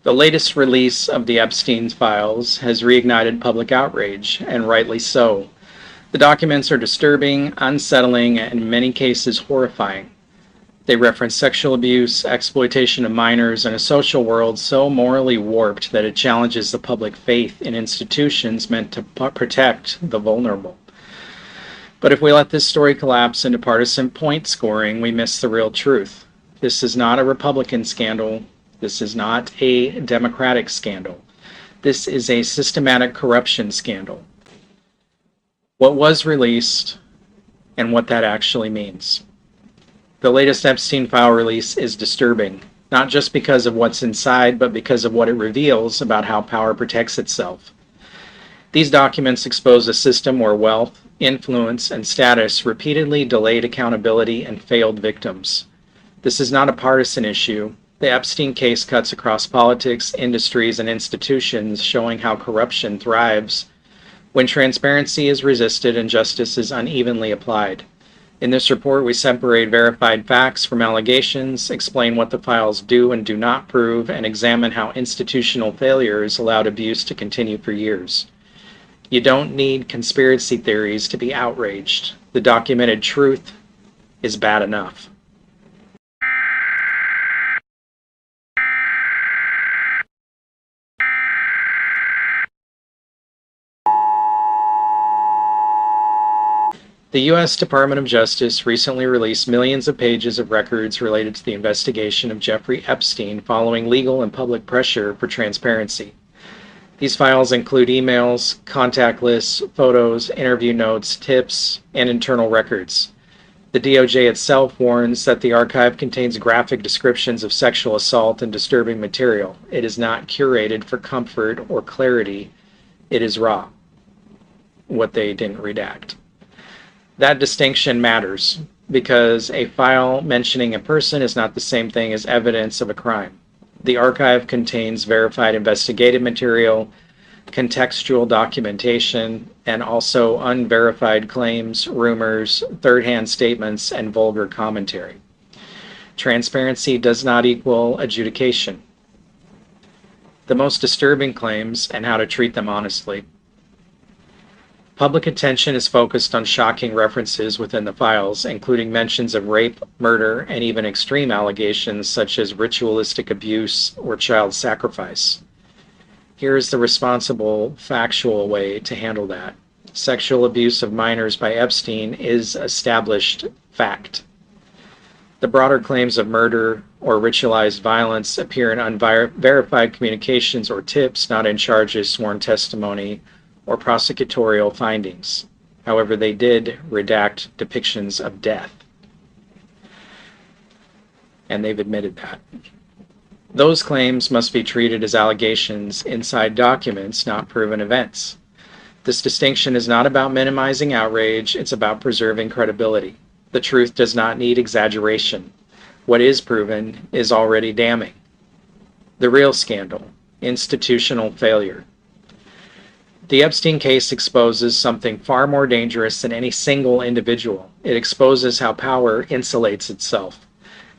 The latest release of the Epstein files has reignited public outrage, and rightly so. The documents are disturbing, unsettling, and in many cases horrifying. They reference sexual abuse, exploitation of minors, and a social world so morally warped that it challenges the public faith in institutions meant to protect the vulnerable. But if we let this story collapse into partisan point scoring, we miss the real truth. This is not a Republican scandal. This is not a Democratic scandal. This is a systematic corruption scandal. What was released and what that actually means. The latest Epstein file release is disturbing, not just because of what's inside, but because of what it reveals about how power protects itself. These documents expose a system where wealth, influence, and status repeatedly delayed accountability and failed victims. This is not a partisan issue. The Epstein case cuts across politics, industries, and institutions, showing how corruption thrives when transparency is resisted and justice is unevenly applied. In this report, we separate verified facts from allegations, explain what the files do and do not prove, and examine how institutional failures allowed abuse to continue for years. You don't need conspiracy theories to be outraged. The documented truth is bad enough. The U.S. Department of Justice recently released millions of pages of records related to the investigation of Jeffrey Epstein following legal and public pressure for transparency. These files include emails, contact lists, photos, interview notes, tips, and internal records. The DOJ itself warns that the archive contains graphic descriptions of sexual assault and disturbing material. It is not curated for comfort or clarity. It is raw. What they didn't redact. That distinction matters because a file mentioning a person is not the same thing as evidence of a crime. The archive contains verified investigative material, contextual documentation, and also unverified claims, rumors, third-hand statements, and vulgar commentary. Transparency does not equal adjudication. The most disturbing claims and how to treat them honestly. Public attention is focused on shocking references within the files, including mentions of rape, murder, and even extreme allegations such as ritualistic abuse or child sacrifice. Here is the responsible, factual way to handle that. Sexual abuse of minors by Epstein is established fact. The broader claims of murder or ritualized violence appear in unverified communications or tips, not in charges, sworn testimony, or prosecutorial findings. However, they did redact depictions of death. And they've admitted that. Those claims must be treated as allegations inside documents, not proven events. This distinction is not about minimizing outrage, it's about preserving credibility. The truth does not need exaggeration. What is proven is already damning. The real scandal, institutional failure. The Epstein case exposes something far more dangerous than any single individual. It exposes how power insulates itself.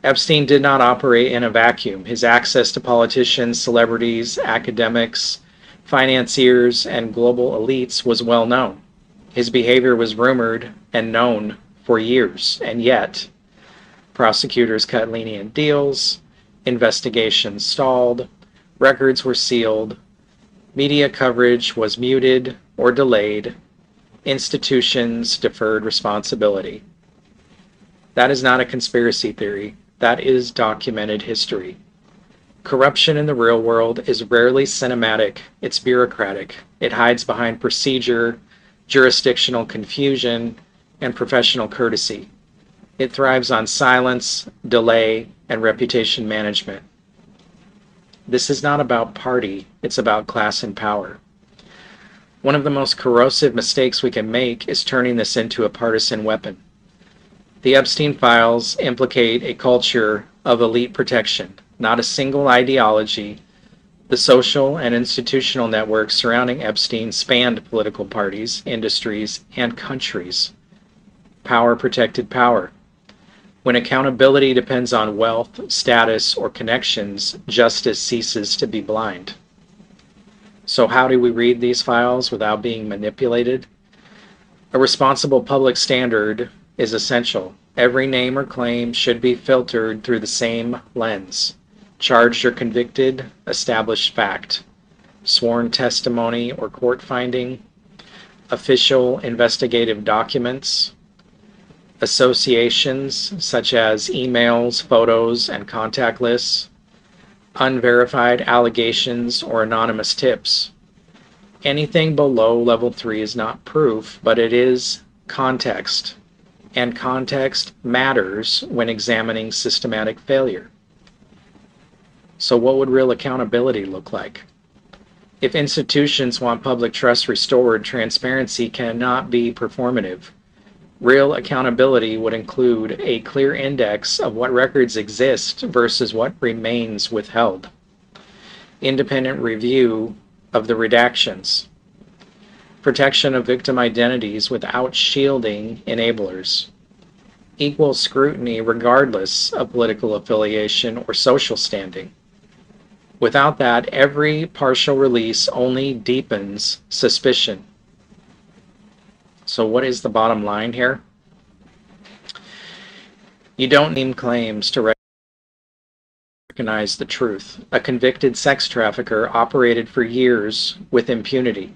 Epstein did not operate in a vacuum. His access to politicians, celebrities, academics, financiers, and global elites was well known. His behavior was rumored and known for years, and yet prosecutors cut lenient deals, investigations stalled, records were sealed, media coverage was muted or delayed, institutions deferred responsibility. That is not a conspiracy theory. That is documented history. Corruption in the real world is rarely cinematic. It's bureaucratic. It hides behind procedure, jurisdictional confusion, and professional courtesy. It thrives on silence, delay, and reputation management. This is not about party, it's about class and power. One of the most corrosive mistakes we can make is turning this into a partisan weapon. The Epstein files implicate a culture of elite protection, not a single ideology. The social and institutional networks surrounding Epstein spanned political parties, industries, and countries. Power protected power. When accountability depends on wealth, status, or connections, justice ceases to be blind. So how do we read these files without being manipulated? A responsible public standard is essential. Every name or claim should be filtered through the same lens. Charged or convicted, established fact. Sworn testimony or court finding. Official investigative documents. Associations such as emails, photos, and contact lists. Unverified allegations or anonymous tips. Anything below level 3 is not proof, but it is context. And context matters when examining systematic failure. So what would real accountability look like? If institutions want public trust restored, transparency cannot be performative. Real accountability would include a clear index of what records exist versus what remains withheld. Independent review of the redactions. Protection of victim identities without shielding enablers. Equal scrutiny regardless of political affiliation or social standing. Without that, every partial release only deepens suspicion. So what is the bottom line here? You don't need claims to recognize the truth. A convicted sex trafficker operated for years with impunity.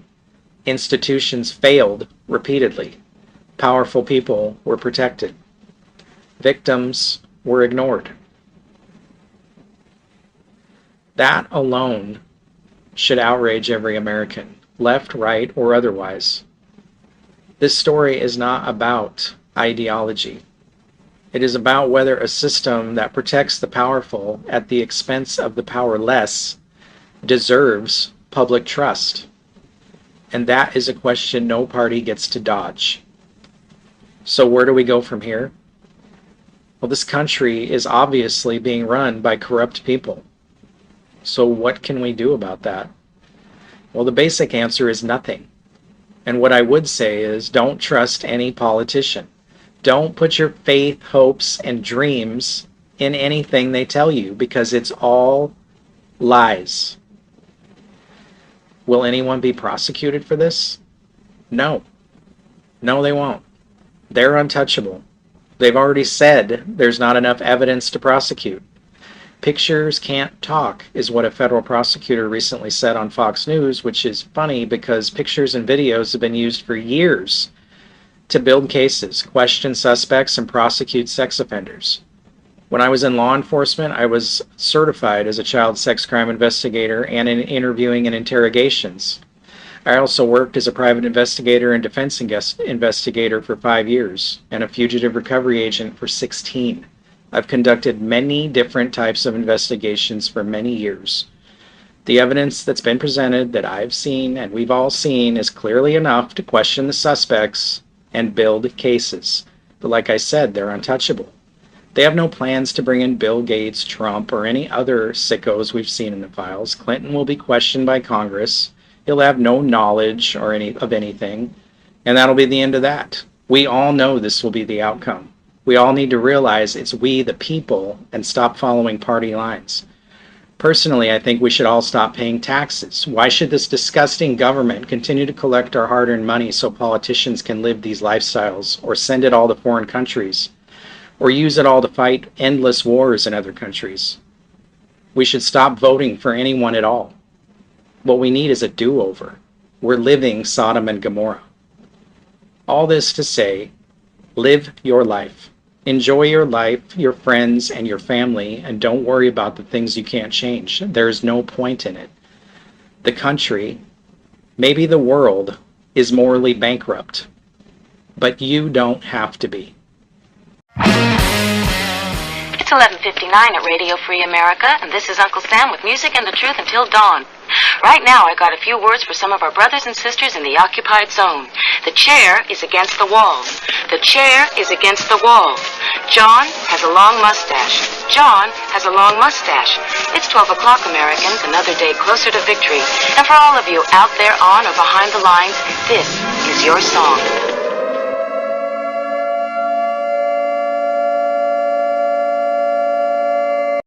Institutions failed repeatedly. Powerful people were protected. Victims were ignored. That alone should outrage every American, left, right, or otherwise. This story is not about ideology. It is about whether a system that protects the powerful at the expense of the powerless deserves public trust. And that is a question no party gets to dodge. So where do we go from here? Well, this country is obviously being run by corrupt people. So what can we do about that? Well, the basic answer is nothing. And what I would say is don't trust any politician. Don't put your faith, hopes, and dreams in anything they tell you because it's all lies. Will anyone be prosecuted for this? No. No, they won't. They're untouchable. They've already said there's not enough evidence to prosecute. Pictures can't talk is what a federal prosecutor recently said on Fox News, which is funny because pictures and videos have been used for years to build cases, question suspects, and prosecute sex offenders. When I was in law enforcement, I was certified as a child sex crime investigator and in interviewing and interrogations. I also worked as a private investigator and defense investigator for 5 years and a fugitive recovery agent for 16. I've conducted many different types of investigations for many years. The evidence that's been presented that I've seen and we've all seen is clearly enough to question the suspects and build cases. But like I said, they're untouchable. They have no plans to bring in Bill Gates, Trump, or any other sickos we've seen in the files. Clinton will be questioned by Congress. He'll have no knowledge or of anything, and that'll be the end of that. We all know this will be the outcome. We all need to realize it's we, the people, and stop following party lines. Personally, I think we should all stop paying taxes. Why should this disgusting government continue to collect our hard-earned money so politicians can live these lifestyles, or send it all to foreign countries, or use it all to fight endless wars in other countries? We should stop voting for anyone at all. What we need is a do-over. We're living Sodom and Gomorrah. All this to say, live your life. Enjoy your life, your friends, and your family, and don't worry about the things you can't change. There's no point in it. The country, maybe the world, is morally bankrupt, but you don't have to be. It's 11:59 at Radio Free America, and this is Uncle Sam with music and the truth until dawn. Right now, I got a few words for some of our brothers and sisters in the occupied zone. The chair is against the wall. The chair is against the wall. John has a long mustache. John has a long mustache. It's 12 o'clock, Americans, another day closer to victory. And for all of you out there on or behind the lines, this is your song.